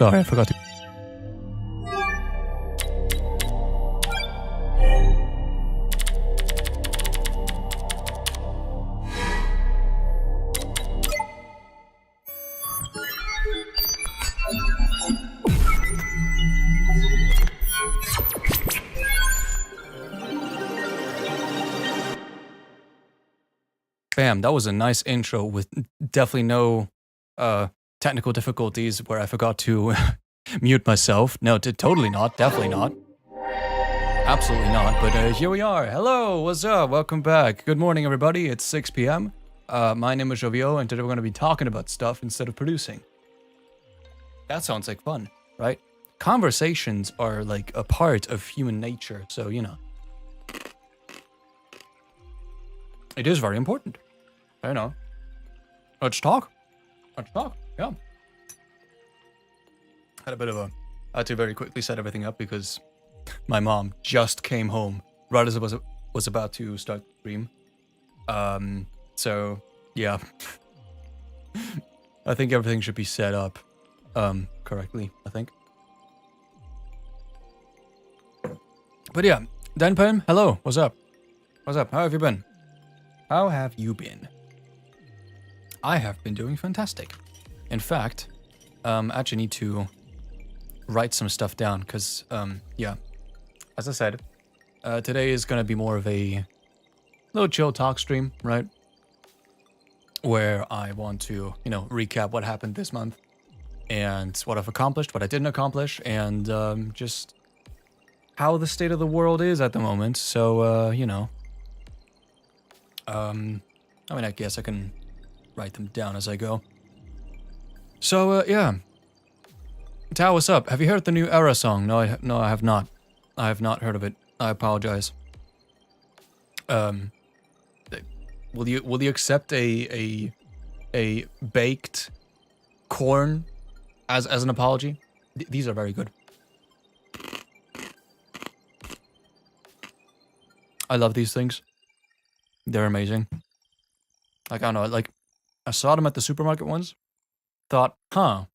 Sorry, I forgot to. Bam, that was a nice intro with definitely no technical difficulties where I forgot to mute myself. No, totally not, definitely not. Absolutely not, but here we are. Hello, what's up? Welcome back. Good morning, everybody. It's 6 p.m. My name is Jovio, and today we're going to be talking about stuff instead of producing. That sounds like fun, right? Conversations are like a part of human nature, so, you know. It is very important. I know. Let's talk. Let's talk. Yeah. Had a bit of a... I had to very quickly set everything up because my mom just came home right as I was about to start the stream. So, yeah. I think everything should be set up correctly, I think. But yeah, Danpen, hello. What's up? What's up? How have you been? How have you been? I have been doing fantastic. In fact, I actually need to write some stuff down because, yeah, as I said, today is going to be more of a little chill talk stream, right? Where I want to, you know, recap what happened this month and what I've accomplished, what I didn't accomplish, and just how the state of the world is at the moment. So, you know, I mean, I guess I can write them down as I go. So, yeah. Tao, what's up? Have you heard the new Aaaaand song? No, I have not. I have not heard of it. I apologize. Will you accept a baked corn as an apology? These are very good. I love these things. They're amazing. Like, I don't know, like, I saw them at the supermarket once. Thought, huh,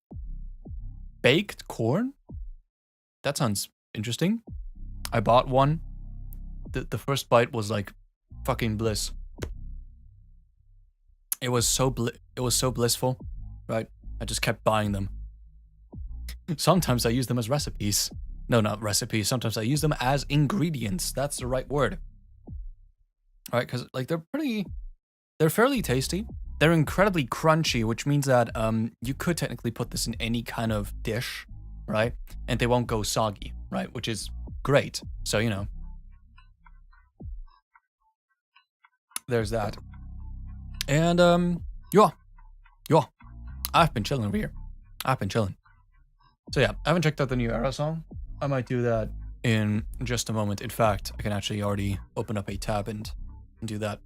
baked corn? That sounds interesting. I bought one. The first bite was like fucking bliss. It was so blissful, right? I just kept buying them. Sometimes I use them as recipes. No, not recipes. Sometimes I use them as ingredients. That's the right word. All right, because like they're fairly tasty. They're incredibly crunchy, which means that you could technically put this in any kind of dish, right? And they won't go soggy, right? Which is great. So, you know, there's that. And yeah, I've been chilling over here. I've been chilling. So yeah, I haven't checked out the new Aaaaand song. I might do that in just a moment. In fact, I can actually already open up a tab and do that.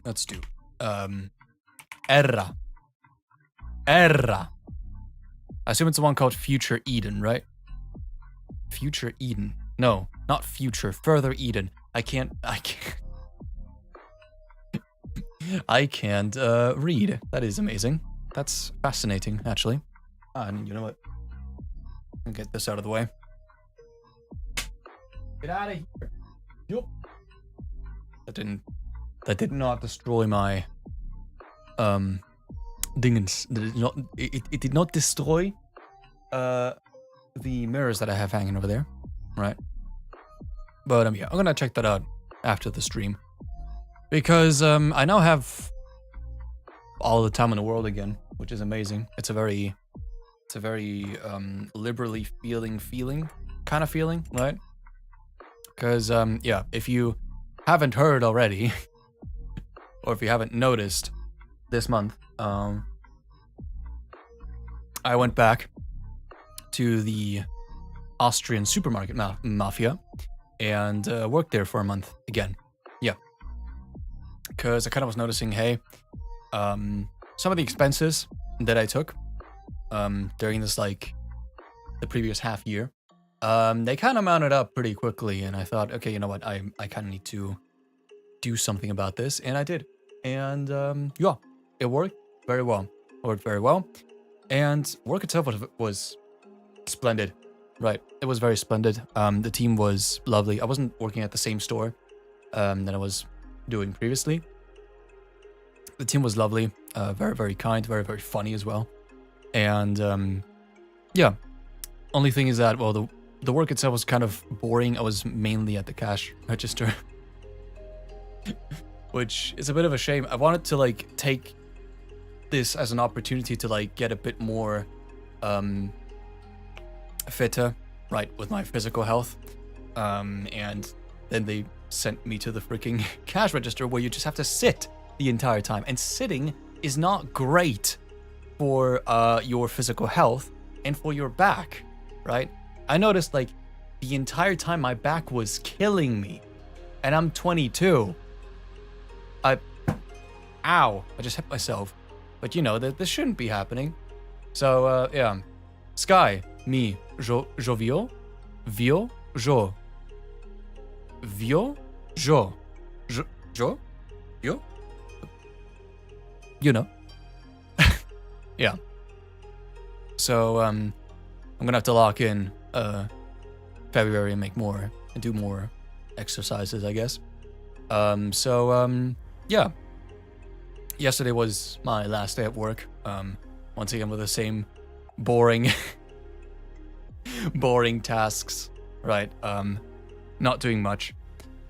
Let's do Erra. I assume it's the one called Future Eden, right? Future Eden. No, not future. Further Eden. I can't read. That is amazing. That's fascinating, actually. And you know what? I'll get this out of the way. Get out of here. Yup. That did not destroy my dingens. It did not destroy the mirrors that I have hanging over there, right? But yeah, I'm gonna check that out after the stream because I now have all the time in the world again, which is amazing. It's a very liberally feeling kind of feeling, right? Because yeah, if you haven't heard already, or if you haven't noticed, this month, I went back to the Austrian supermarket mafia and worked there for a month again. Yeah. Because I kind of was noticing, hey, some of the expenses that I took during this, like, the previous half year, they kind of mounted up pretty quickly, and I thought, okay, you know what, I kind of need to do something about this, and I did. And yeah, it worked very well. And work itself was splendid, right? It was very splendid. The team was lovely. I wasn't working at the same store that I was doing previously. The team was lovely, very, very kind, very, very funny as well. And yeah, only thing is that, well, the work itself was kind of boring. I was mainly at the cash register, which is a bit of a shame. I wanted to like take this as an opportunity to like get a bit more fitter, right, with my physical health. And then they sent me to the freaking cash register where you just have to sit the entire time. And sitting is not great for your physical health and for your back, right? I noticed like the entire time my back was killing me, and I'm 22. Ow, I just hit myself. But you know, that this shouldn't be happening. So, yeah. Sky, me, jovio, vio, jo. Vio, jo. Jo? Yo? You know. Yeah. So, I'm gonna have to lock in, February and make more, and do more exercises, I guess. Yeah. Yesterday was my last day at work. Once again with the same boring, boring tasks, right? Not doing much,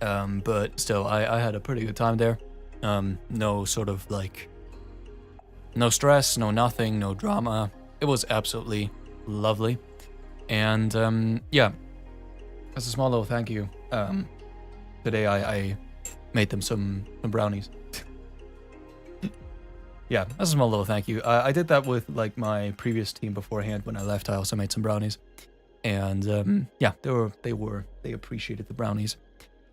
but still, I had a pretty good time there. No sort of like, no stress, no nothing, no drama. It was absolutely lovely. And yeah, as a small little thank you, today I made them some brownies. Yeah, that's a small little thank you. I did that with like my previous team beforehand. When I left, I also made some brownies, and yeah, they appreciated the brownies.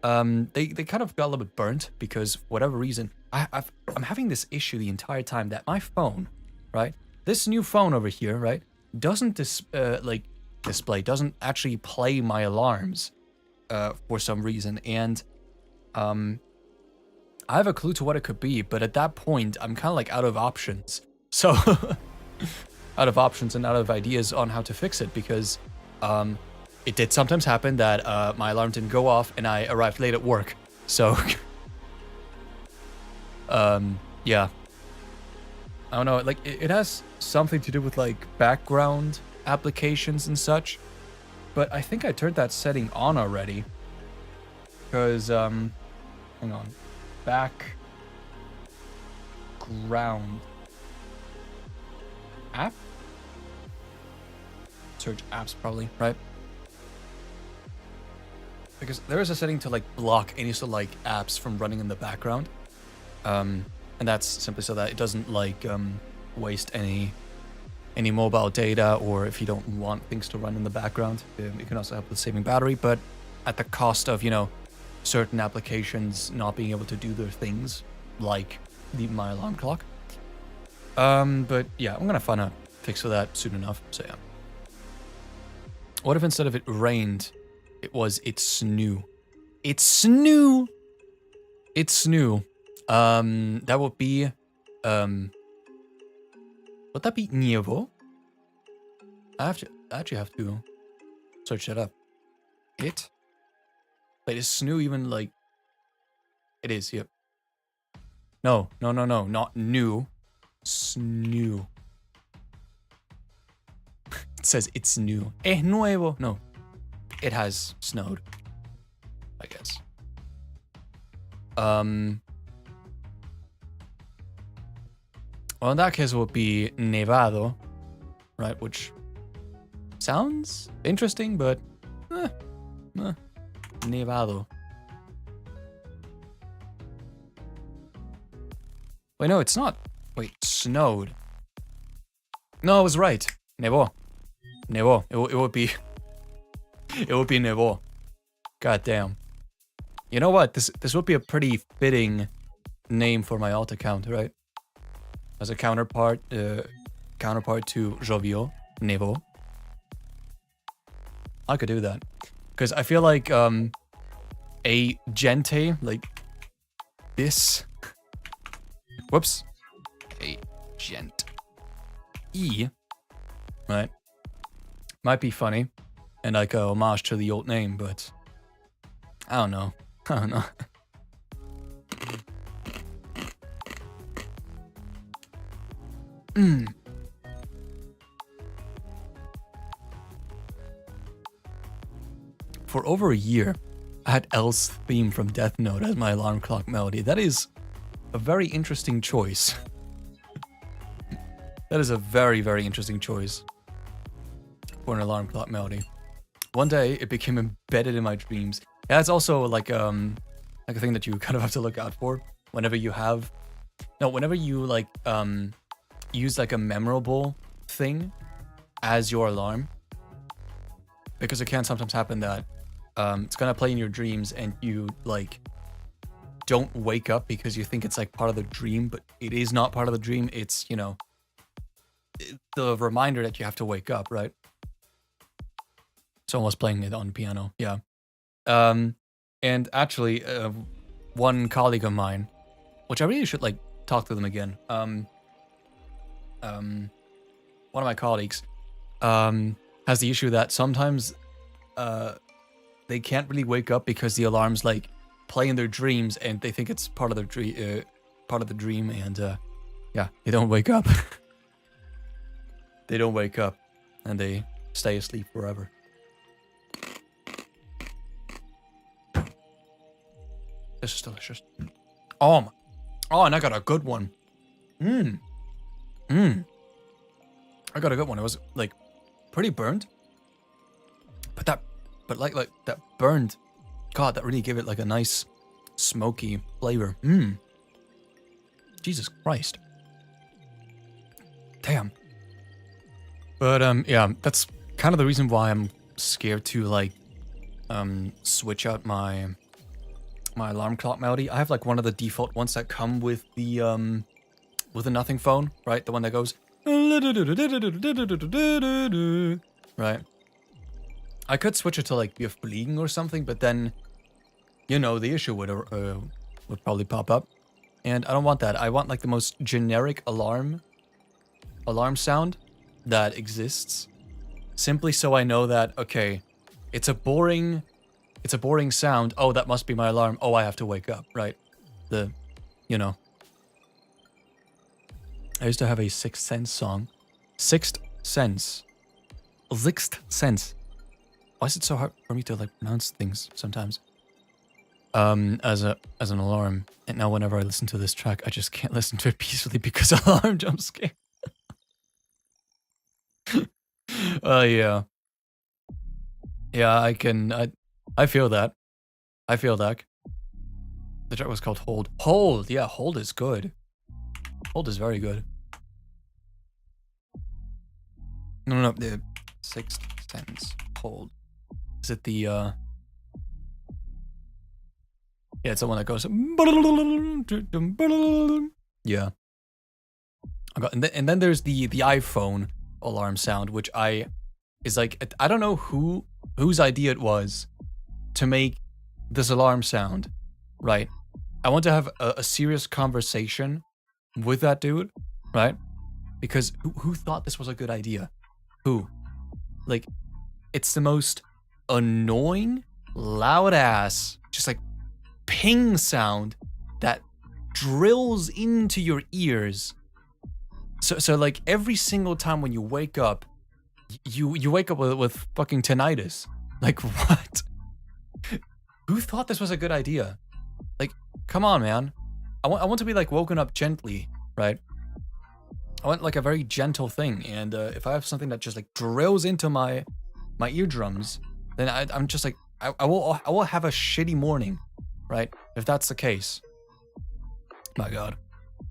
They kind of got a little bit burnt because for whatever reason, I'm having this issue the entire time that my phone, right, this new phone over here, right, doesn't doesn't actually play my alarms, for some reason, and I have a clue to what it could be, but at that point, I'm kind of like out of options. So, out of options and out of ideas on how to fix it, because it did sometimes happen that my alarm didn't go off and I arrived late at work. So, yeah. I don't know, like, it has something to do with, like, background applications and such, but I think I turned that setting on already, because, hang on. Background app? Search apps probably, right? Because there is a setting to like block any sort of like apps from running in the background. And that's simply so that it doesn't like waste any mobile data, or if you don't want things to run in the background. It can also help with saving battery, but at the cost of, you know, certain applications not being able to do their things, like my alarm clock. But yeah, I'm gonna find a fix for that soon enough, so yeah. What if instead of it rained, it was it snoo? It snoo! It snoo. That would be, would that be nievo? I actually have to search that up. It? Wait, is snoo even like... It is, yep. No, not new. Snoo. It says it's new. Es nuevo. No, it has snowed, I guess. Well, in that case, it would be nevado, right? Which sounds interesting, but nevado. Wait, no, it's not. Wait, snowed. No, I was right. Nevó. Nevó. It would be. It would be nevó. God damn. You know what? This would be a pretty fitting name for my alt account, right? As a counterpart to Jovio, Nevó. I could do that. Because I feel like a gente like this. Whoops. A gent. E right? Might be funny and like a homage to the old name, but I don't know. I don't know. For over a year, I had L's theme from Death Note as my alarm clock melody. That is a very interesting choice. That is a very, very interesting choice for an alarm clock melody. One day, it became embedded in my dreams. Yeah, it's also like a thing that you kind of have to look out for whenever you have, no, whenever you like use like a memorable thing as your alarm, because it can sometimes happen that it's gonna play in your dreams and you like don't wake up because you think it's like part of the dream, but it is not part of the dream. It's, you know, the reminder that you have to wake up, right? Someone was playing it on piano, yeah. And actually, one colleague of mine, which I really should like talk to them again. One of my colleagues has the issue that sometimes they can't really wake up because the alarms like play in their dreams and they think it's part of their dream, and yeah, they don't wake up. They don't wake up, and they stay asleep forever. This is delicious. Oh, and I got a good one. I got a good one. It was like pretty burnt, but that burned. God, that really gave it like a nice smoky flavor. Jesus Christ. Damn. But yeah, that's kind of the reason why I'm scared to like switch out my alarm clock melody. I have like one of the default ones that come with the nothing phone, right? The one that goes right. I could switch it to like Wir Fliegen or something, but then, you know, the issue would probably pop up, and I don't want that. I want like the most generic alarm sound that exists, simply so I know that, okay, it's a boring sound. Oh, that must be my alarm. Oh, I have to wake up, right? You know. I used to have a Sixth Sense song. Sixth Sense. Sixth Sense. Why is it so hard for me to like pronounce things sometimes? As an alarm. And now whenever I listen to this track, I just can't listen to it peacefully because alarm jump scare. Yeah. Yeah, I feel that. I feel that. The track was called Hold. Hold, yeah, Hold is good. Hold is very good. No, the Sixth Sense. Hold. Is it the, yeah, it's the one that goes, yeah. And then there's the iPhone alarm sound, which is like, I don't know whose idea it was to make this alarm sound, right? I want to have a serious conversation with that dude, right? Because who thought this was a good idea? Who? Like, it's the most annoying, loud ass, just like ping sound that drills into your ears. So like every single time when you wake up, you wake up with fucking tinnitus. Like, what? Who thought this was a good idea? Like, come on, man. I want to be like woken up gently, right? I want like a very gentle thing, and if I have something that just like drills into my eardrums, then I'm just like I will have a shitty morning, right? If that's the case. My God.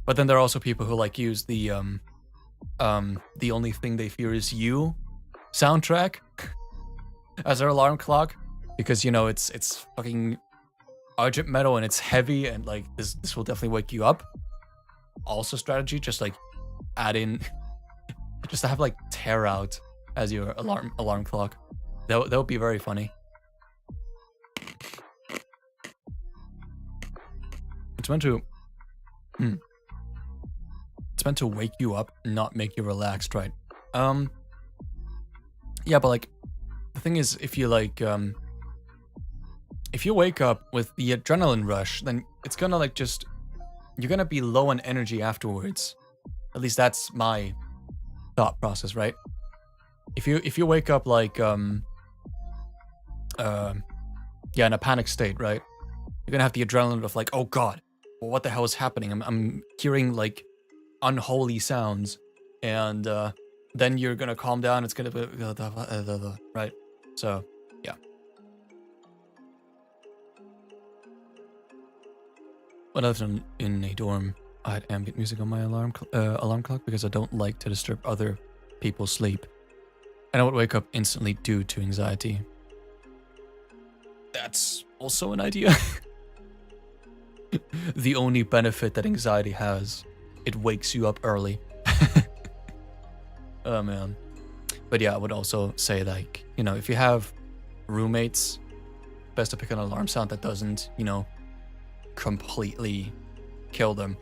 But then there are also people who like use the Only Thing They Fear Is You soundtrack as their alarm clock, because, you know, it's fucking urgent metal and it's heavy, and like this will definitely wake you up. Also strategy, just like add in just to have like Tear Out as your alarm clock. That would be very funny. It's meant to it's meant to wake you up, not make you relaxed, right? Yeah, but like, the thing is, if you like, if you wake up with the adrenaline rush, then it's gonna like just, you're gonna be low on energy afterwards. At least that's my thought process, right? If you wake up like, yeah, in a panic state, right? You're gonna have the adrenaline of like, oh god, well, what the hell is happening? I'm hearing like unholy sounds, and then you're gonna calm down. It's gonna be right. So yeah. When I was in a dorm, I had ambient music on my alarm clock because I don't like to disturb other people's sleep, and I would wake up instantly due to anxiety. That's also an idea. The only benefit that anxiety has, it wakes you up early. Oh man. But yeah, I would also say like, you know, if you have roommates, best to pick an alarm sound that doesn't, you know, completely kill them.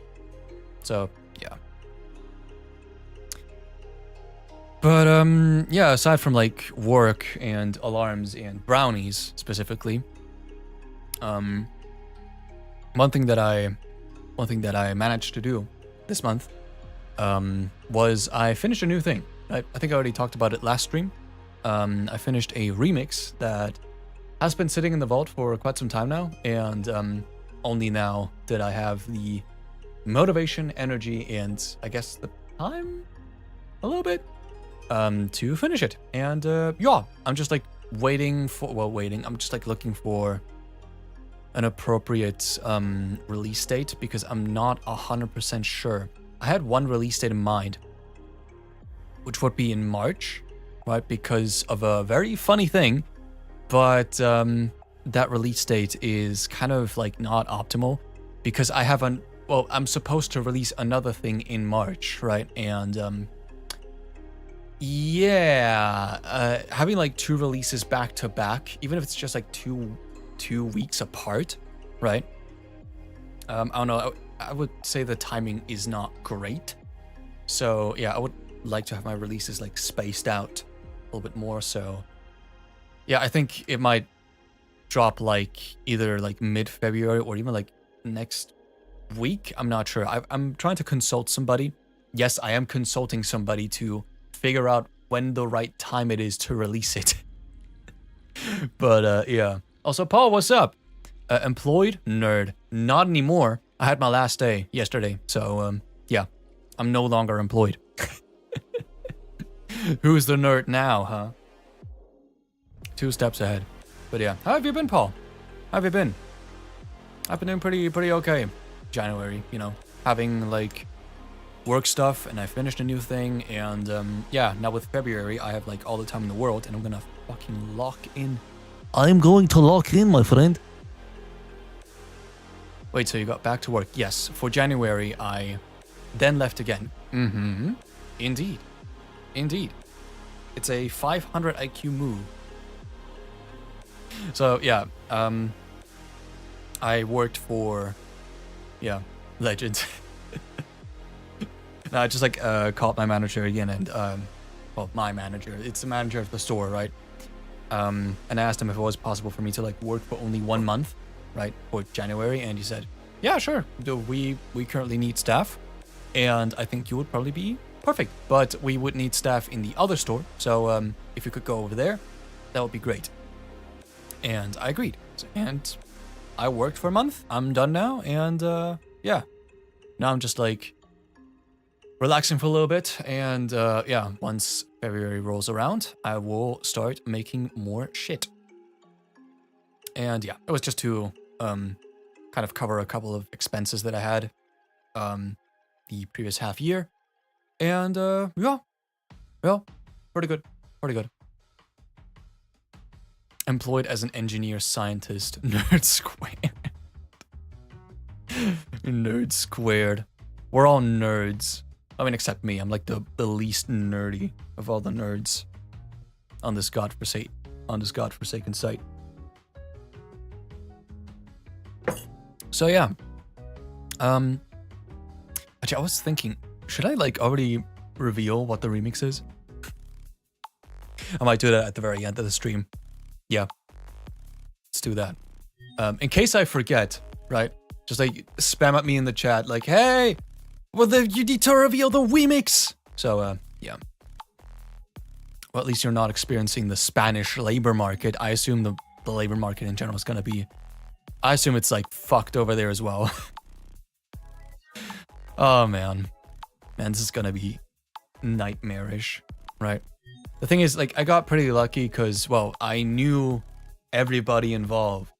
So yeah. But yeah, aside from like work and alarms and brownies specifically, one thing that I managed to do this month was I finished a new thing. I think I already talked about it last stream. I finished a remix that has been sitting in the vault for quite some time now, and only now did I have the motivation, energy, and I guess the time a little bit to finish it. And yeah, I'm just like waiting. I'm just like looking for an appropriate release date because I'm not 100% sure. I had one release date in mind, which would be in March, right? Because of a very funny thing, but that release date is kind of like not optimal because I'm supposed to release another thing in March, right? And yeah, having like two releases back to back, even if it's just like two weeks apart, right? I don't know. I would say the timing is not great. So yeah, I would like to have my releases like spaced out a little bit more. So yeah, I think it might drop like either like mid-February or even like next week. I'm not sure. I'm trying to consult somebody. Yes, I am consulting somebody to figure out when the right time it is to release it. But yeah. Also, Paul, what's up? Employed? Nerd. Not anymore. I had my last day yesterday. So yeah, I'm no longer employed. Who's the nerd now, huh? 2 steps ahead. But yeah, how have you been, Paul? How have you been? I've been doing pretty okay. January, you know, having like work stuff, and I finished a new thing, and yeah, now with February, I have like all the time in the world, and I'm gonna fucking lock in. I'm going to lock in, my friend. Wait, so you got back to work? Yes, for January, I then left again. Mm-hmm. Indeed. It's a 500 IQ move. So yeah, I worked for, yeah, Legends. No, I just like called my manager again, and well, my manager. It's the manager of the store, right? And I asked him if it was possible for me to like work for only 1 month, right, for January, and he said, yeah, sure. We currently need staff, and I think you would probably be perfect, but we would need staff in the other store, so if you could go over there, that would be great. And I agreed, and I worked for a month. I'm done now, and yeah, now I'm just like relaxing for a little bit, and yeah, once February rolls around, I will start making more shit. And yeah, it was just to kind of cover a couple of expenses that I had the previous half year, and yeah, pretty good. Employed as an engineer scientist. Nerd squared. Nerd squared. We're all nerds. I mean, except me. I'm like the least nerdy of all the nerds on this godforsaken site. So yeah. Actually, I was thinking, should I like already reveal what the remix is? I might do that at the very end of the stream. Yeah, let's do that. In case I forget, right? Just like spam at me in the chat, like, hey, well, you need to reveal the remix. So, yeah. Well, at least you're not experiencing the Spanish labor market. I assume the labor market in general is gonna be, I assume it's like fucked over there as well. Oh man, this is gonna be nightmarish, right? The thing is, like, I got pretty lucky because, well, I knew everybody involved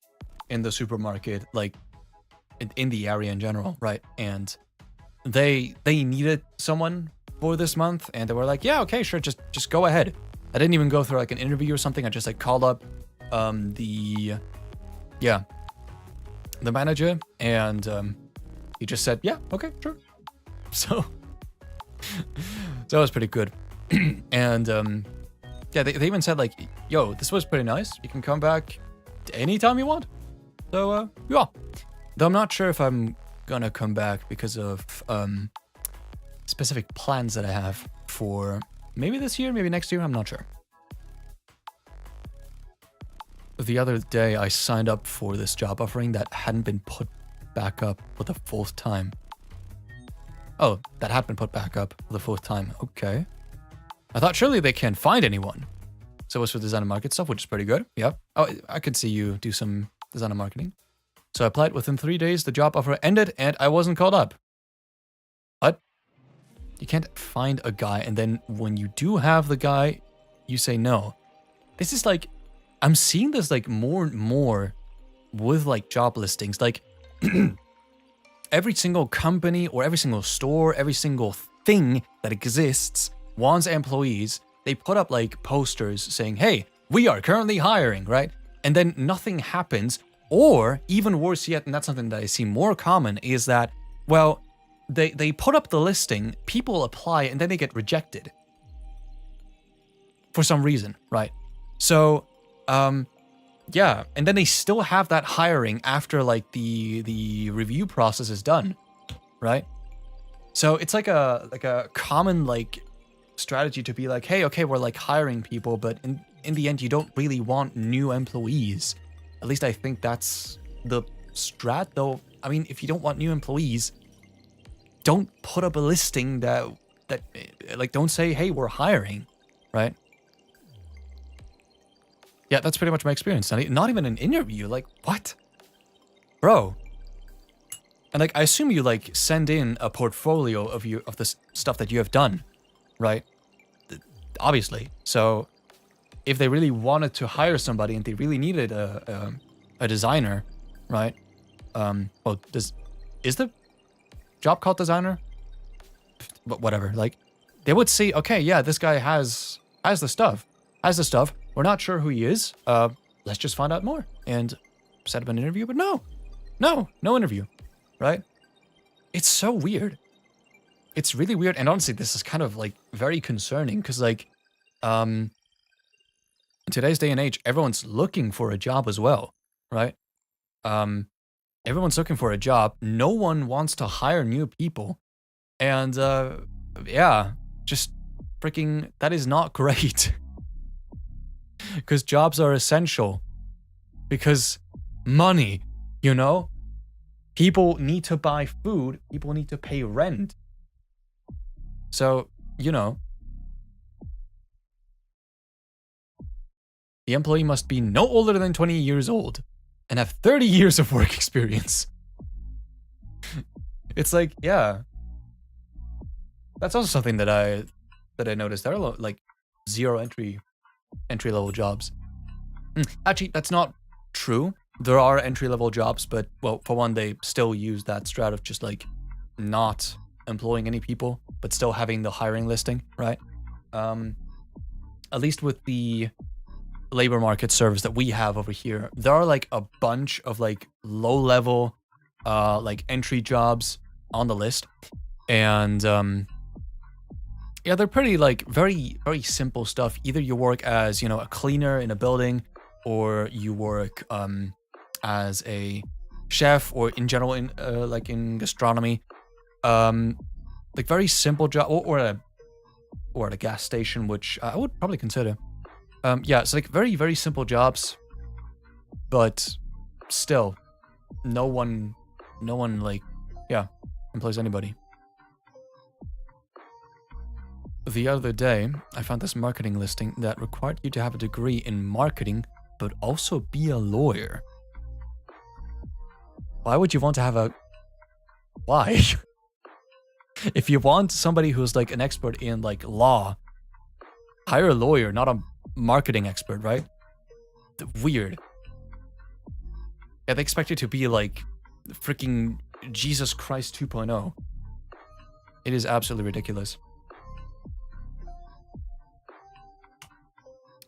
in the supermarket, like, in the area in general, right? And they needed someone for this month, and they were like, yeah, okay, sure, just go ahead. I didn't even go through like an interview or something. I just like called up the manager, and he just said, yeah, okay, sure. So that was pretty good. And yeah, they even said like, yo, this was pretty nice. You can come back anytime you want. So yeah. Though I'm not sure if I'm gonna come back because of specific plans that I have for maybe this year, maybe next year, I'm not sure. The other day I signed up for this job offering that hadn't been put back up for the 4th time. Oh, that had been put back up for the 4th time. Okay. I thought surely they can't find anyone. So it was for design and market stuff, which is pretty good. Yep. Oh, I could see you do some design and marketing. So I applied within 3 days, the job offer ended, and I wasn't called up. What? You can't find a guy, and then when you do have the guy, you say no. This is like, I'm seeing this like more and more with like job listings. Like every single company or every single store, every single thing that exists wants employees. They put up like posters saying, hey, we are currently hiring, right? And then nothing happens. Or even worse yet, and that's something that I see more common, is that, well, they put up the listing, people apply, and then they get rejected. For some reason, right? So, yeah, and then they still have that hiring after like the review process is done, right? So it's like a common like strategy to be like, hey, okay, we're like hiring people, but in the end, you don't really want new employees. At least I think that's the strat, though. I mean, if you don't want new employees, don't put up a listing that like, don't say, hey, we're hiring, right? Yeah, that's pretty much my experience. Not even an interview. Like, what? Bro. And like, I assume you like send in a portfolio of the stuff that you have done, right? Obviously. So if they really wanted to hire somebody and they really needed a designer, right? Well, is the job called designer? But whatever. Like, they would say, okay, yeah, this guy has the stuff. We're not sure who he is. Let's just find out more and set up an interview. But no interview, right? It's so weird. It's really weird. And honestly, this is kind of like very concerning because like, in today's day and age, everyone's looking for a job as well, right? Everyone's looking for a job. No one wants to hire new people. And yeah, just freaking, that is not great. Because jobs are essential. Because money, you know? People need to buy food. People need to pay rent. So, you know, the employee must be no older than 20 years old and have 30 years of work experience. It's like, yeah. That's also something that I noticed. There are like zero entry level jobs. Actually, that's not true. There are entry level jobs, but well, for one, they still use that strat of just like not employing any people, but still having the hiring listing, right? At least with the labor market service that we have over here, there are like a bunch of like low level like entry jobs on the list, and yeah, they're pretty like very simple stuff. Either you work as, you know, a cleaner in a building, or you work as a chef, or in general in like in gastronomy, like very simple job, or at a gas station, which I would probably consider. Yeah, it's like very, very simple jobs, but still, no one like, yeah, employs anybody. The other day, I found this marketing listing that required you to have a degree in marketing, but also be a lawyer. Why would you want to have a... Why? If you want somebody who's like an expert in like law, hire a lawyer, not a marketing expert, right? Weird. Yeah, they expect you to be like freaking Jesus Christ 2.0. It is absolutely ridiculous.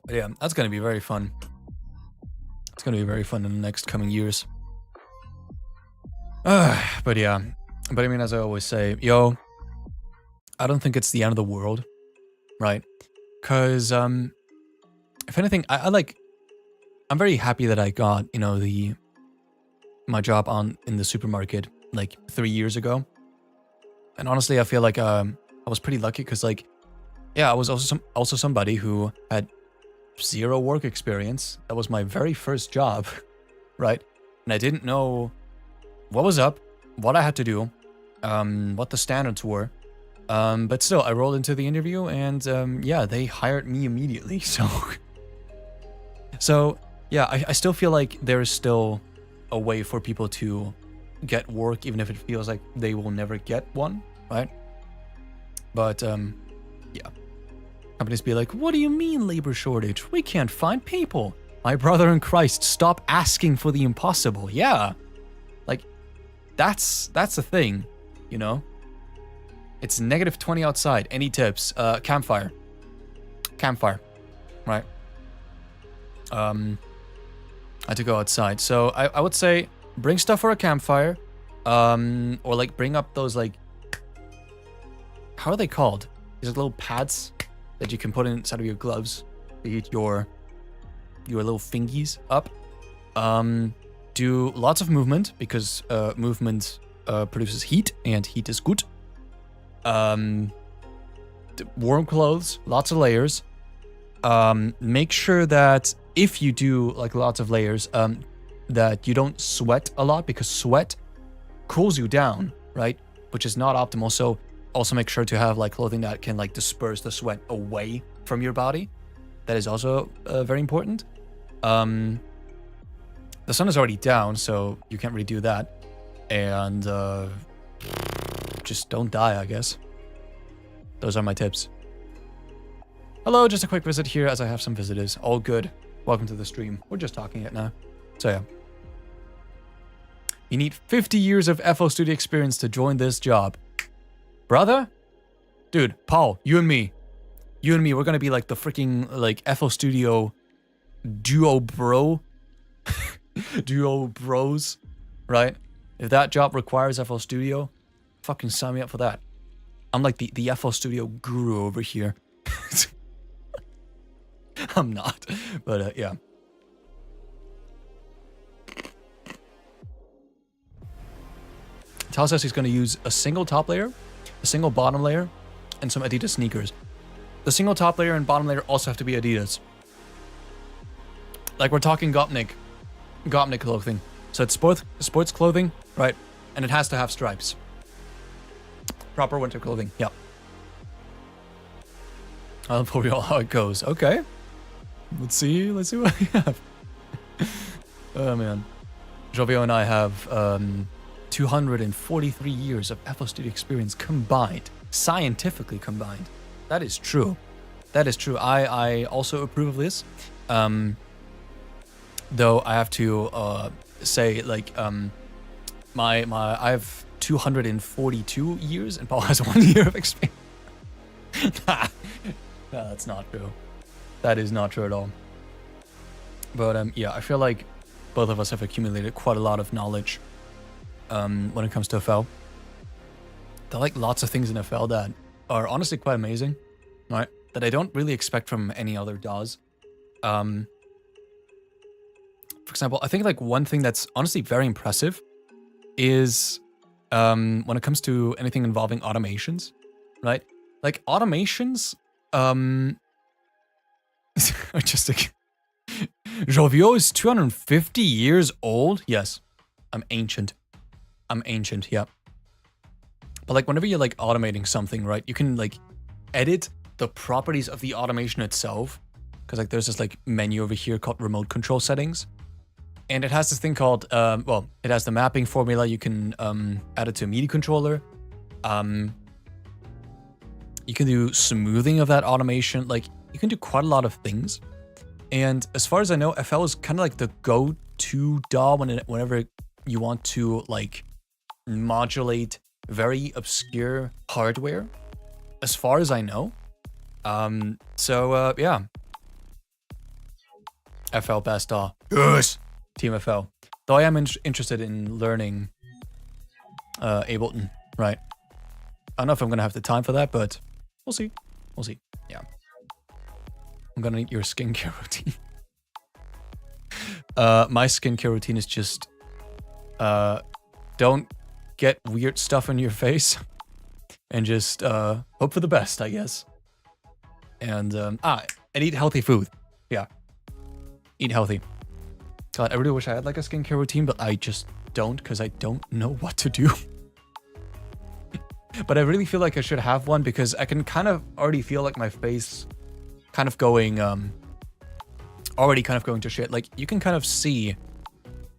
But yeah, that's gonna be very fun. It's gonna be very fun in the next coming years. But yeah. But I mean, as I always say, yo, I don't think it's the end of the world, right? Because, if anything, I'm very happy that I got, you know, my job in the supermarket like 3 years ago. And honestly, I feel like I was pretty lucky because, like, yeah, I was also somebody who had 0 work experience. That was my very first job, right? And I didn't know what was up, what I had to do, what the standards were. But still, I rolled into the interview and yeah, they hired me immediately. So yeah, I still feel like there is still a way for people to get work, even if it feels like they will never get one, right? But yeah, companies be like, what do you mean labor shortage? We can't find people. My brother in Christ, stop asking for the impossible. Yeah, like that's the thing, you know? It's -20 outside. Any tips? Campfire. Campfire, right? I had to go outside. So I would say bring stuff for a campfire. Or like bring up those like, how are they called? These little pads that you can put inside of your gloves to heat your little fingies up. Do lots of movement because movement produces heat and heat is good. Warm clothes, lots of layers. Make sure that if you do like lots of layers, that you don't sweat a lot because sweat cools you down, right? Which is not optimal. So also make sure to have like clothing that can like disperse the sweat away from your body. That is also very important. The sun is already down, so you can't really do that. And just don't die, I guess. Those are my tips. Hello, just a quick visit here as I have some visitors. All good. Welcome to the stream. We're just talking it now. So yeah. You need 50 years of FL Studio experience to join this job. Brother? Dude, Paul, you and me, we're gonna be like the freaking like FL Studio duo bros, right? If that job requires FL Studio, fucking sign me up for that. I'm like the FL Studio guru over here. I'm not, but yeah. Tal says he's going to use a single top layer, a single bottom layer, and some Adidas sneakers. The single top layer and bottom layer also have to be Adidas. Like we're talking Gopnik clothing. So it's sports clothing, right? And it has to have stripes. Proper winter clothing, yeah. I'll tell you all how it goes. Okay. Let's see what we have. Oh man. Jovio and I have 243 years of FL Studio experience combined, scientifically combined. That is true. That is true. I also approve of this. Though I have to say like I have 242 years and Paul has 1 year of experience. No, that's not true. That is not true at all. But yeah, I feel like both of us have accumulated quite a lot of knowledge when it comes to FL. There are like lots of things in FL that are honestly quite amazing, right? That I don't really expect from any other DAWs. For example, I think like one thing that's honestly very impressive is when it comes to anything involving automations, right? Like automations, Just like, Jovio is 250 years old? Yes. I'm ancient. Yep. But like whenever you're like automating something, right, you can like edit the properties of the automation itself. Because like there's this like menu over here called remote control settings. And it has this thing called, well, it has the mapping formula. You can add it to a MIDI controller. You can do smoothing of that automation. Like you can do quite a lot of things. And as far as I know, FL is kind of like the go-to DAW whenever you want to like modulate very obscure hardware, as far as I know. Yeah. FL best DAW. Yes! Team FL. Though I am interested in learning Ableton, right? I don't know if I'm gonna have the time for that, but we'll see. We'll see. Yeah. I'm gonna need your skincare routine. My skincare routine is just don't get weird stuff in your face and just hope for the best, I guess. And and eat healthy food. Yeah. Eat healthy. God, I really wish I had like a skincare routine, but I just don't because I don't know what to do. But I really feel like I should have one because I can kind of already feel like my face kind of going, already kind of going to shit. Like you can kind of see I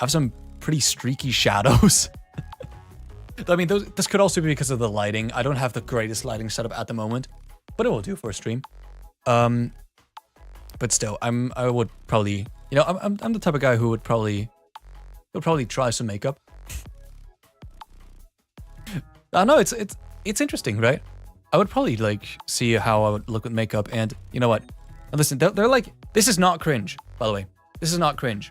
have some pretty streaky shadows. I mean, this could also be because of the lighting. I don't have the greatest lighting setup at the moment, but it will do for a stream. But still, I would probably, you know, I'm the type of guy who would probably try some makeup. I know it's interesting, right? I would probably like see how I would look with makeup, and you know what? And listen, they're like, this is not cringe, by the way. This is not cringe,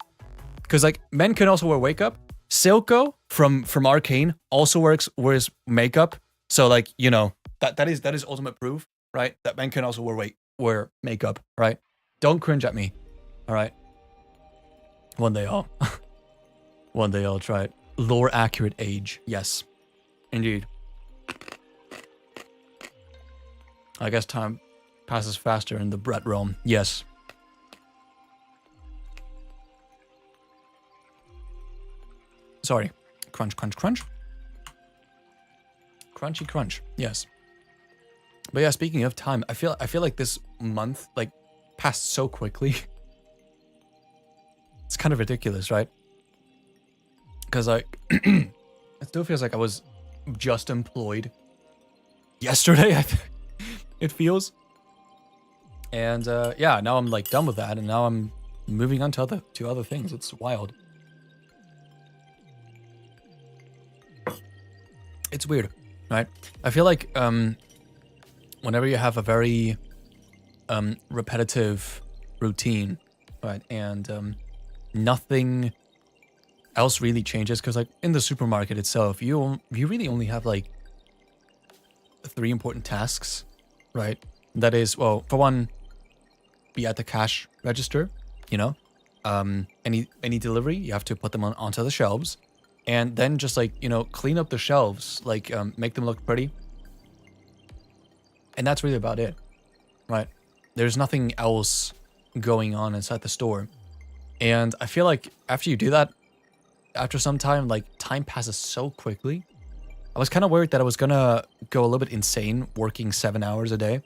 because like men can also wear makeup. Silco from Arcane also wears makeup, so like you know that is ultimate proof, right? That men can also wear makeup, right? Don't cringe at me, all right? One day I'll try it. Lore accurate age, yes, indeed. I guess time passes faster in the Brett realm. Yes. Sorry. Crunch, crunch, crunch. Crunchy crunch. Yes. But yeah, speaking of time, I feel like this month like passed so quickly. It's kind of ridiculous, right? Because like it still feels like I was just employed yesterday. It feels. And yeah, now I'm like done with that, and now I'm moving on to other things. It's wild. It's weird, right? I feel like whenever you have a very repetitive routine, right, and nothing else really changes, because like in the supermarket itself, you really only have like 3 important tasks, right? That is, well, for one, be at the cash register, you know, any delivery, you have to put them onto the shelves, and then just like, you know, clean up the shelves, like make them look pretty, and that's really about it, right? There's nothing else going on inside the store, and I feel like after you do that, after some time, like time passes so quickly. I was kind of worried that I was gonna go a little bit insane working 7 hours a day,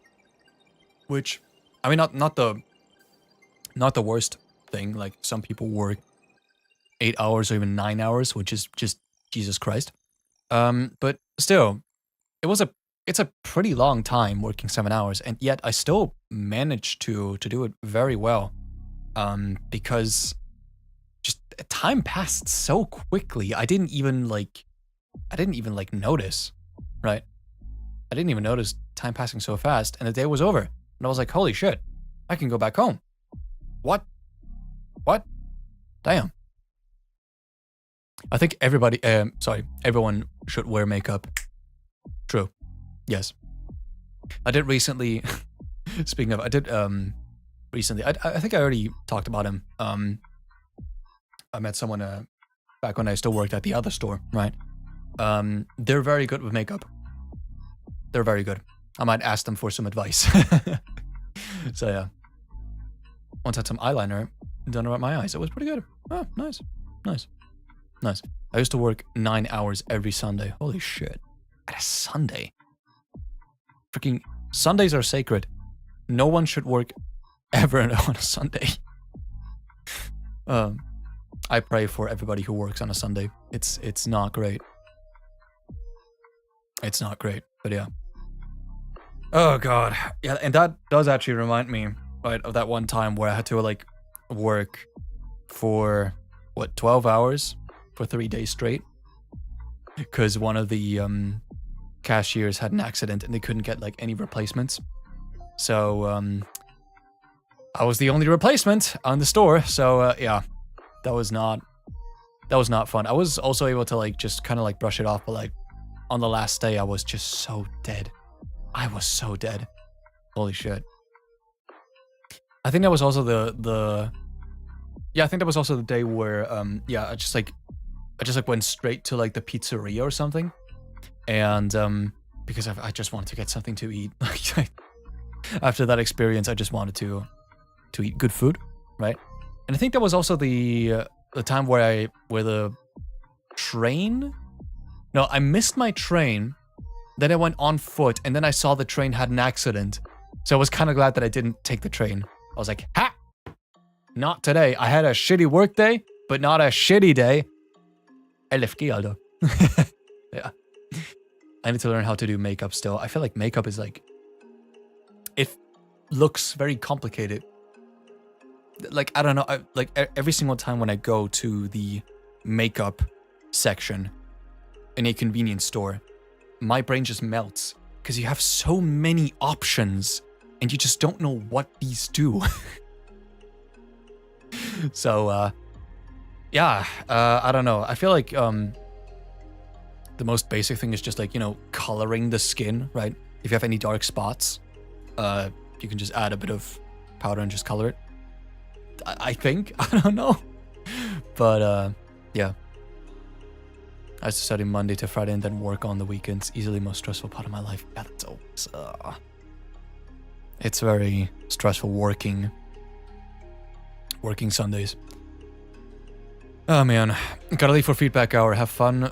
which, I mean, not the worst thing. Like some people work 8 hours or even 9 hours, which is just Jesus Christ. But still, it's a pretty long time working 7 hours, and yet I still managed to do it very well, because just time passed so quickly. I didn't even like notice, right? I didn't even notice time passing so fast, and the day was over. And I was like, holy shit, I can go back home. What? Damn. I think everyone should wear makeup. True. Yes. I did recently, speaking of, recently, I think I already talked about him. I met someone back when I still worked at the other store, right? They're very good with makeup. They're very good. I might ask them for some advice. So yeah. once had some eyeliner done around my eyes. It was pretty good. Oh, nice. Nice. Nice. I used to work 9 hours every Sunday. Holy shit. At a Sunday. Freaking Sundays are sacred. No one should work ever on a Sunday. I pray for everybody who works on a Sunday. It's not great. It's not great, but yeah. Oh god. Yeah, and that does actually remind me, right, of that one time where I had to like work for what, 12 hours for 3 days straight because one of the cashiers had an accident and they couldn't get like any replacements. So I was the only replacement on the store. So yeah, that was not fun. I was also able to like just kind of like brush it off, but like on the last day I was just so dead. I was so dead. Holy shit. I think that was also the yeah, I think that was also the day where yeah, I just went straight to like the pizzeria or something. And because I just wanted to get something to eat. After that experience, I just wanted to eat good food, right? And I think that was also the time where the train. No, I missed my train. Then I went on foot, and then I saw the train had an accident. So I was kind of glad that I didn't take the train. I was like, ha! Not today. I had a shitty work day, but not a shitty day. LFG, Alter. Yeah. I need to learn how to do makeup still. I feel like makeup is like... It looks very complicated. Like, I don't know. Like, every single time when I go to the makeup section in a convenience store, my brain just melts. Because you have so many options, and you just don't know what these do. So, yeah, I don't know. I feel like the most basic thing is just like, you know, coloring the skin, right? If you have any dark spots, you can just add a bit of powder and just color it. I think. I don't know. But, yeah. I used to study Monday to Friday and then work on the weekends. Easily most stressful part of my life. Yeah, that's always, it's very stressful working Sundays. Oh man, gotta leave for feedback hour. Have fun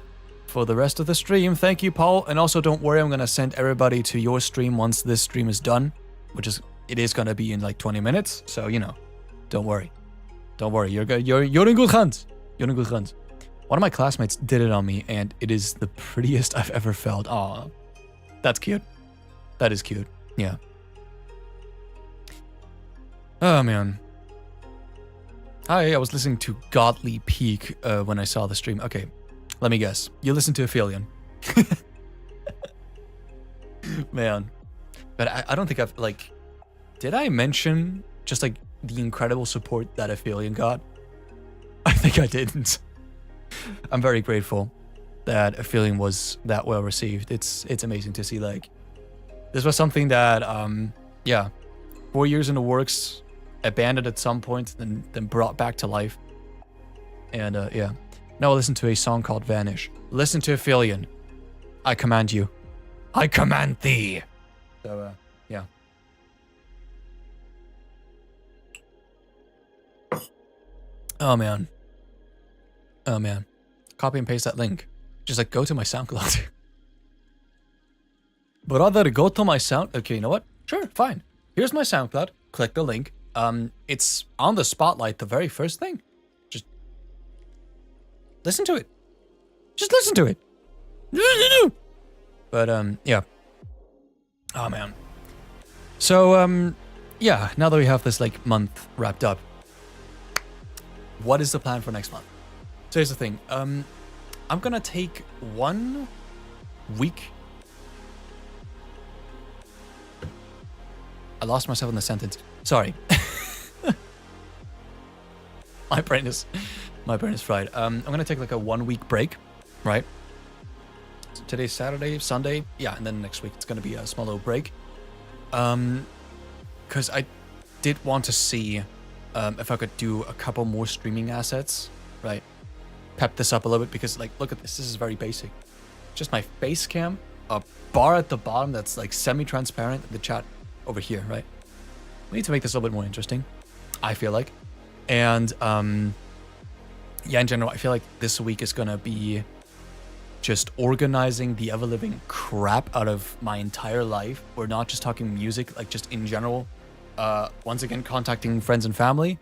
for the rest of the stream. Thank you, Paul. And also don't worry, I'm gonna send everybody to your stream once this stream is done, it is gonna be in like 20 minutes. So, you know, don't worry. Don't worry, you're in good hands. You're in good hands. One of my classmates did it on me, and it is the prettiest I've ever felt. Aw, that's cute. That is cute. Yeah. Oh man. Hi, I was listening to Godly Peak when I saw the stream. Okay, let me guess. You listened to Aphelion. Man. But I don't think I've, like... Did I mention just, like, the incredible support that Aphelion got? I think I didn't. I'm very grateful that Aphelion was that well received. It's amazing to see, like... This was something that, yeah, 4 years in the works... abandoned at some point, then brought back to life. And yeah. Now listen to a song called Vanish. Listen to Aphelion. I command you. I command thee. So yeah. Oh man. Oh man. Copy and paste that link. Just like go to my SoundCloud. Brother, go to my sound. Okay, you know what? Sure, fine. Here's my SoundCloud. Click the link. It's on the spotlight, the very first thing. Just listen to it. Just listen to it. But, yeah. Oh, man. So, yeah, now that we have this, like, month wrapped up, what is the plan for next month? So here's the thing. I'm gonna take 1 week. I lost myself in the sentence. Sorry. My brain is fried. I'm gonna take like a 1 week break, right? So today's Saturday, Sunday, yeah, and then next week it's gonna be a small little break. Because I did want to see if I could do a couple more streaming assets, right? Pep this up a little bit because, like, look at this. This is very basic. Just my face cam, a bar at the bottom that's like semi-transparent, the chat over here, right? We need to make this a little bit more interesting. I feel like. And yeah, in general, I feel like this week is gonna be just organizing the ever-living crap out of my entire life. We're not just talking music, like just in general. Once again, contacting friends and family.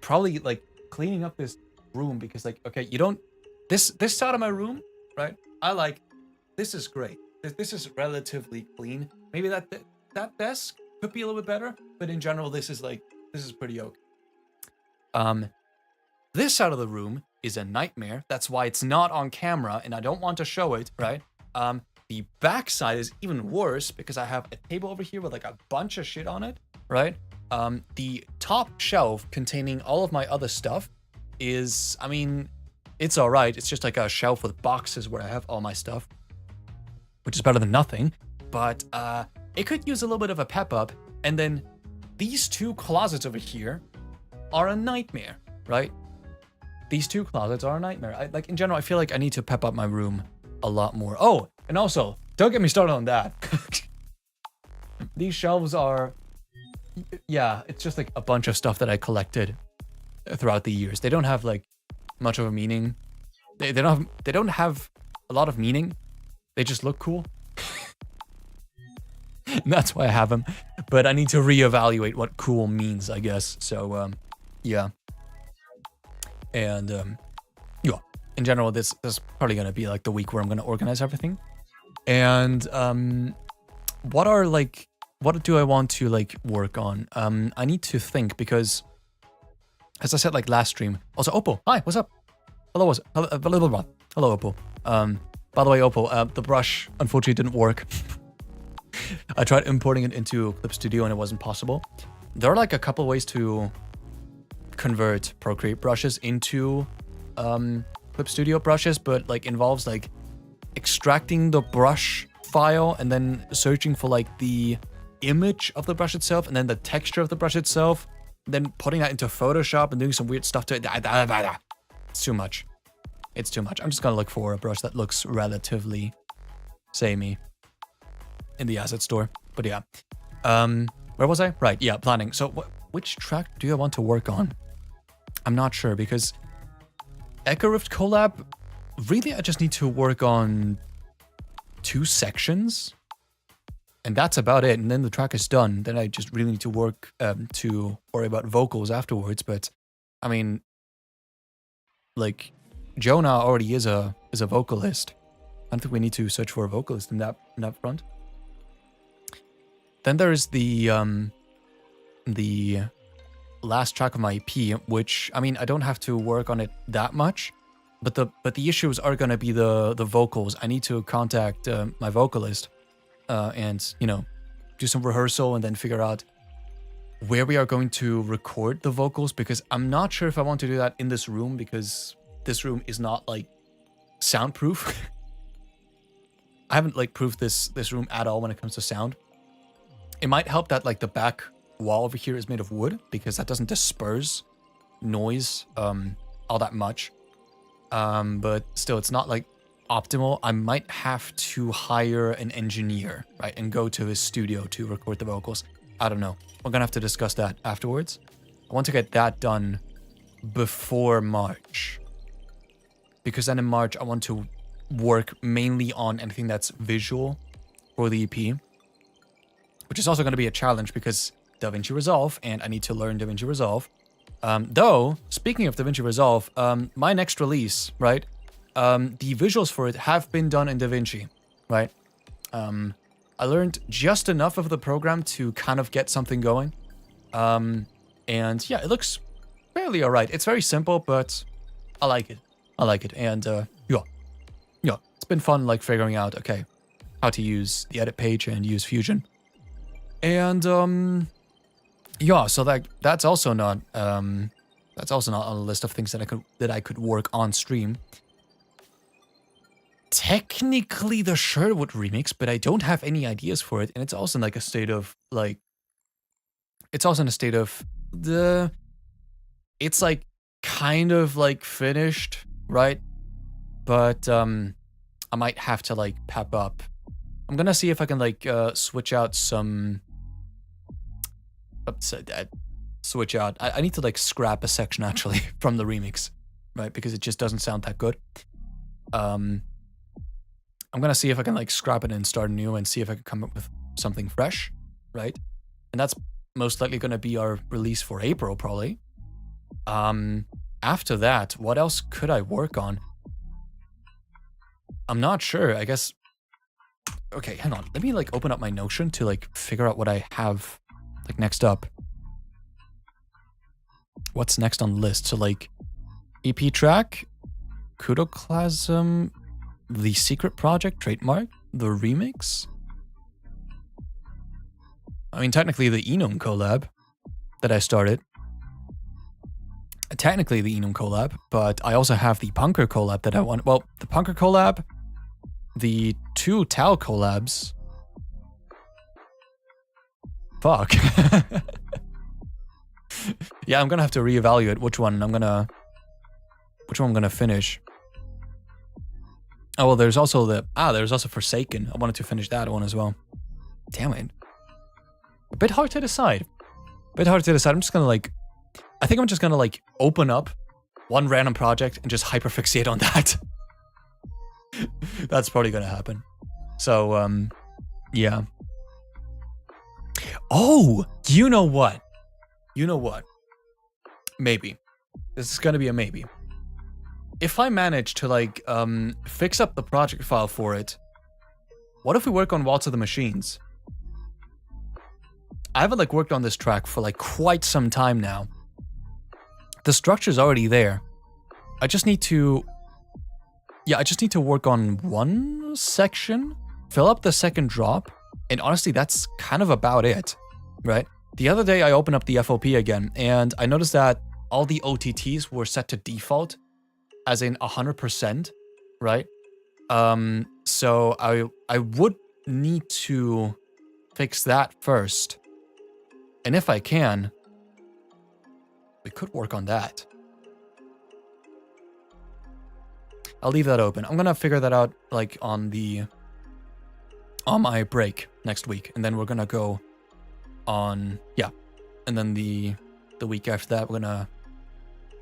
Probably like cleaning up this room because like, okay, you don't, this side of my room, right? This is great. This is relatively clean. Maybe that desk could be a little bit better, but in general, this is pretty okay. This side of the room is a nightmare. That's why it's not on camera, and I don't want to show it, right? The back side is even worse because I have a table over here with like a bunch of shit on it, right? The top shelf containing all of my other stuff is, I mean, it's all right. It's just like a shelf with boxes where I have all my stuff, which is better than nothing, but it could use a little bit of a pep up. And then these two closets over here are a nightmare, right? These two closets are a nightmare. Like in general, I feel like I need to pep up my room a lot more. Oh, and also, don't get me started on that. These shelves are, yeah, it's just like a bunch of stuff that I collected throughout the years. They don't have like much of a meaning. They don't have a lot of meaning. They just look cool. And that's why I have them. But I need to reevaluate what cool means, I guess. So, yeah. And, yeah, in general, this is probably going to be like the week where I'm going to organize everything. And, what do I want to like work on? I need to think because, as I said, like last stream, also Oppo, hi, what's up? Hello, hello, Oppo. By the way, Oppo, the brush unfortunately didn't work. I tried importing it into Clip Studio and it wasn't possible. There are like a couple ways to convert Procreate brushes into Clip Studio brushes, but like involves like extracting the brush file and then searching for like the image of the brush itself and then the texture of the brush itself, then putting that into Photoshop and doing some weird stuff to it. It's too much. It's too much. I'm just gonna look for a brush that looks relatively samey in the asset store. But yeah, where was I? Right, yeah, planning. So which track do I want to work on? I'm not sure because Echo Rift collab, really I just need to work on 2 sections and that's about it. And then the track is done. Then I just really need to work to worry about vocals afterwards. But I mean, like Jonah already is a vocalist. I don't think we need to search for a vocalist in that front. Then there is the last track of my EP, which I mean I don't have to work on it that much, but the issues are gonna be the vocals. I need to contact my vocalist and you know do some rehearsal and then figure out where we are going to record the vocals because I'm not sure if I want to do that in this room because this room is not like soundproof. I haven't like proofed this room at all when it comes to sound. It might help that like the back wall over here is made of wood because that doesn't disperse noise all that much. But still, it's not like optimal. I might have to hire an engineer, right, and go to his studio to record the vocals. I don't know. We're gonna have to discuss that afterwards. I want to get that done before March because then in March I want to work mainly on anything that's visual for the EP, which is also going to be a challenge because DaVinci Resolve, and I need to learn DaVinci Resolve. Though, speaking of DaVinci Resolve, my next release, right, the visuals for it have been done in DaVinci, right? I learned just enough of the program to kind of get something going. And yeah, it looks fairly alright. It's very simple, but I like it. I like it. And yeah, it's been fun like figuring out, okay, how to use the edit page and use Fusion. And yeah, so that's also not on a list of things that I could work on stream. Technically the Sherwood remix, but I don't have any ideas for it, and it's also in like a state of like it's like kind of like finished, right? But I might have to like pep up. I'm gonna see if I can like switch out some switch out. I need to like scrap a section actually from the remix, right? Because it just doesn't sound that good. I'm gonna see if I can like scrap it and start new and see if I can come up with something fresh, right? And that's most likely gonna be our release for April, probably. After that, what else could I work on? I'm not sure. I guess. Okay, hang on. Let me like open up my Notion to like figure out what I have like next up. What's next on the list? So like EP track, Kudoclasm, the Secret Project trademark, the remix. I mean, technically the Enum collab that I started. Technically the Enum collab, but I also have the Punker collab that I want. Well, the Punker collab, the 2 Tal collabs. Fuck. Yeah, I'm gonna have to reevaluate which one I'm gonna finish. Oh well, there's also there's also Forsaken. I wanted to finish that one as well. Damn it. A bit hard to decide. I'm just gonna like, I think I'm just gonna like open up one random project and just hyperfixate on that. That's probably gonna happen. So, yeah. Oh, you know what? Maybe. This is gonna be a maybe. If I manage to like, fix up the project file for it, what if we work on Waltz of the Machines? I haven't like worked on this track for like quite some time now. The structure's already there. I just need to work on one section, fill up the second drop, and honestly, that's kind of about it, right? The other day, I opened up the FOP again, and I noticed that all the OTTs were set to default, as in 100%, right? So I would need to fix that first. And if I can, we could work on that. I'll leave that open. I'm gonna figure that out like on my break next week, and then we're gonna go on, yeah, and then the week after that we're gonna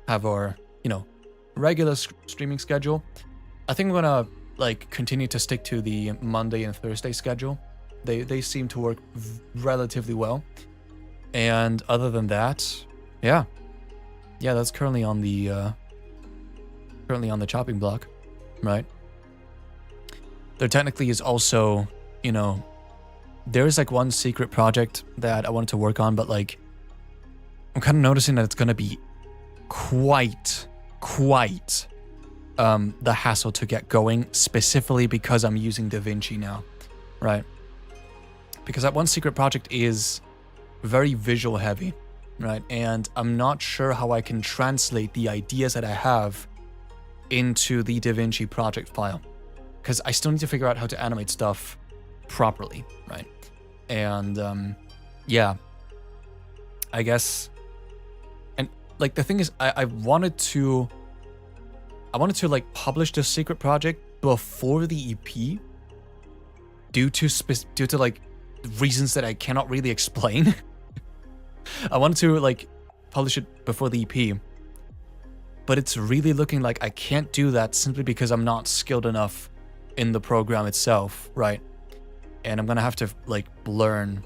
have our, you know, regular streaming schedule. I think we're gonna like continue to stick to the Monday and Thursday schedule. They seem to work relatively well. And other than that, yeah, that's currently on the chopping block, right? There technically is also, you know, there's like one secret project that I wanted to work on, but like I'm kind of noticing that it's gonna be quite the hassle to get going, specifically because I'm using DaVinci now, right? Because that one secret project is very visual heavy, right? And I'm not sure how I can translate the ideas that I have into the DaVinci project file, because I still need to figure out how to animate stuff properly, right? And yeah, I guess, and like the thing is, I wanted to like publish this secret project before the EP, due to like reasons that I cannot really explain. I wanted to like publish it before the EP, but it's really looking like I can't do that simply because I'm not skilled enough in the program itself, right? And I'm gonna have to like learn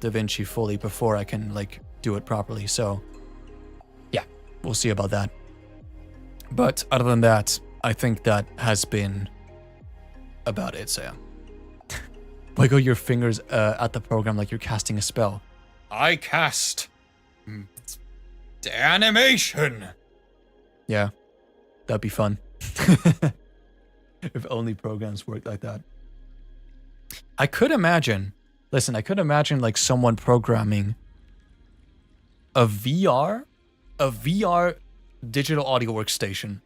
DaVinci fully before I can like do it properly. So yeah, we'll see about that. But other than that, I think that has been about it, Sam. Wiggle your fingers at the program like you're casting a spell. I cast the animation. Yeah, that'd be fun. If only programs worked like that. I could imagine like someone programming a VR digital audio workstation.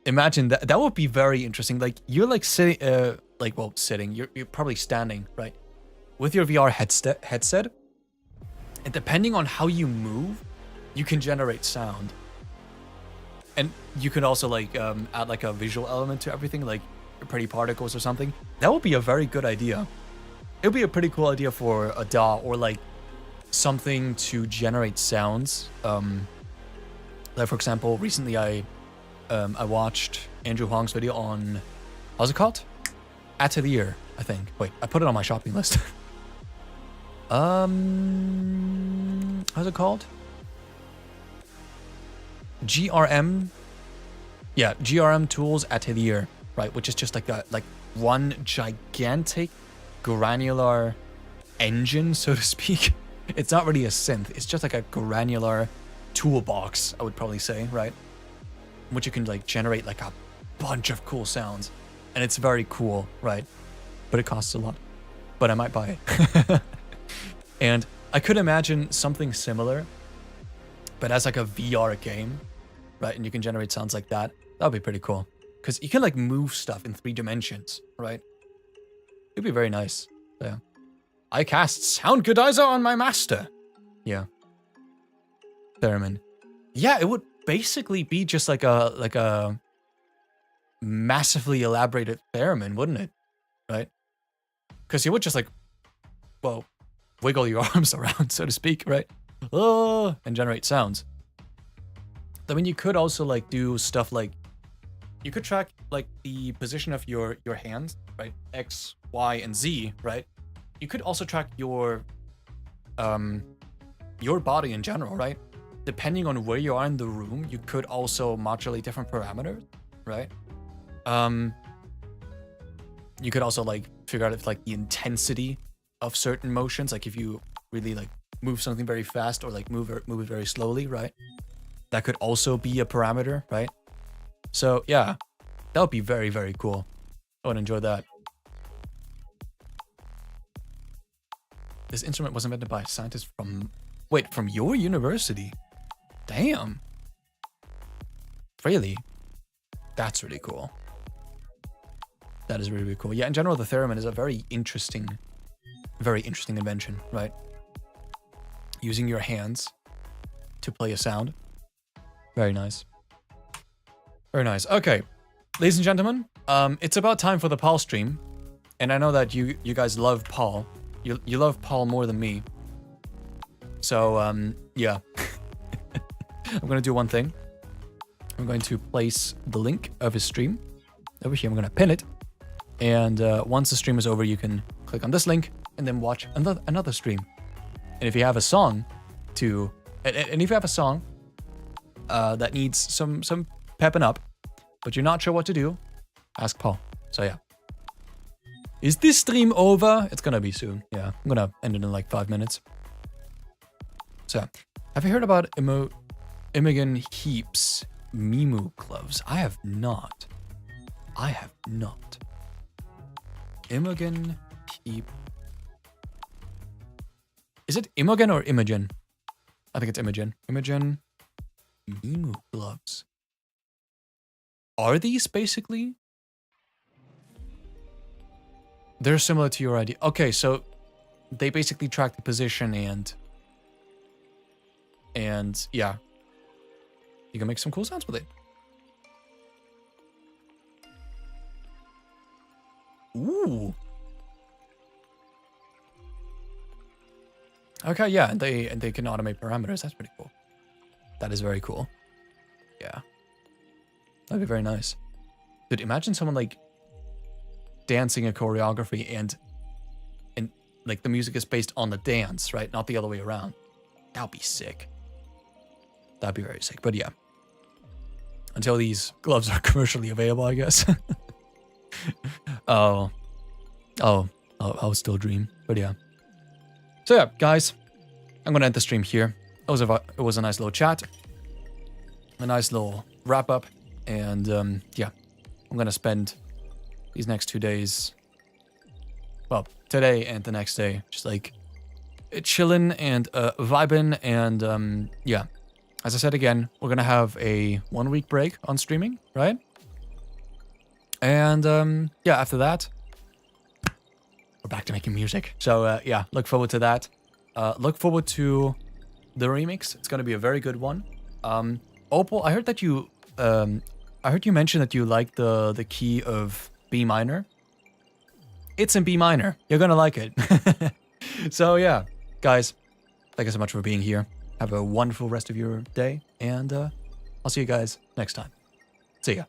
Imagine that. That would be very interesting. Like you're like sitting, you're probably standing, right, with your VR headset. And depending on how you move, you can generate sound. And you can also like add like a visual element to everything, like pretty particles or something. That would be a very good idea. It would be a pretty cool idea for a DAW, or like something to generate sounds. Like for example, recently I watched Andrew Huang's video on, how's it called? Atelier, I think. Wait, I put it on my shopping list. How's it called? GRM. Yeah, GRM Tools Atelier, right? Which is just like one gigantic granular engine, so to speak. It's not really a synth. It's just like a granular toolbox, I would probably say, right? Which you can like generate like a bunch of cool sounds. And it's very cool, right? But it costs a lot. But I might buy it. And I could imagine something similar, but as like a VR game, right? And you can generate sounds like that. That would be pretty cool. Because you can like move stuff in 3 dimensions, right? It'd be very nice. So, yeah. I cast Sound Godizer on my master. Yeah. Theremin. Yeah, it would basically be just like a massively elaborated theremin, wouldn't it? Right? Because you would just like, well, wiggle your arms around, so to speak, right? And generate sounds. I mean, you could also like do stuff like, you could track like the position of your hands, right? X, Y, and Z, right? You could also track your body in general, right? Depending on where you are in the room, you could also modulate different parameters, right? You could also like figure out if like the intensity of certain motions, like if you really like move something very fast or like move it very slowly, right? That could also be a parameter, right? So yeah, that would be very, very cool. I would enjoy that. This instrument was invented by a scientist from, wait, from your university? Damn. Really? That's really cool. That is really, really cool. Yeah, in general, the theremin is a very interesting invention, right? Using your hands to play a sound. Very nice. Very nice. Okay, ladies and gentlemen, it's about time for the Paul stream. And I know that you guys love Paul. You love Paul more than me. So, yeah. I'm going to do one thing. I'm going to place the link of his stream over here. I'm going to pin it. And once the stream is over, you can click on this link and then watch another stream. And if you have a song that needs some pepping up, but you're not sure what to do, ask Paul. So yeah. Is this stream over? It's gonna be soon. Yeah, I'm gonna end it in like 5 minutes. So, have you heard about Imogen Heap's Mimu gloves? I have not. Imogen Heap. Is it Imogen or Imogen? I think it's Imogen. Imogen Mimu gloves. Are these basically? They're similar to your idea. Okay, so they basically track the position and yeah. You can make some cool sounds with it. Ooh. Okay, yeah, and they can automate parameters. That's pretty cool. That is very cool. Yeah. That'd be very nice. Dude, imagine someone like dancing a choreography and like the music is based on the dance, right? Not the other way around. That'd be sick. That'd be very sick. But yeah. Until these gloves are commercially available, I guess. I'll still dream. But yeah. So yeah, guys, I'm gonna end the stream here. It was a nice little chat, a nice little wrap up, and yeah, I'm gonna spend these next 2 days, well, today and the next day, just like chilling and vibing, and yeah, as I said again, we're gonna have a 1 week break on streaming, right? And yeah, after that, we're back to making music. So yeah, look forward to that. Look forward to the remix. It's gonna be a very good one. Opal, I heard that you mention that you like the key of B minor. It's in B minor. You're gonna like it. So yeah, guys, Thank you so much for being here. Have a wonderful rest of your day, and I'll see you guys next time. See ya.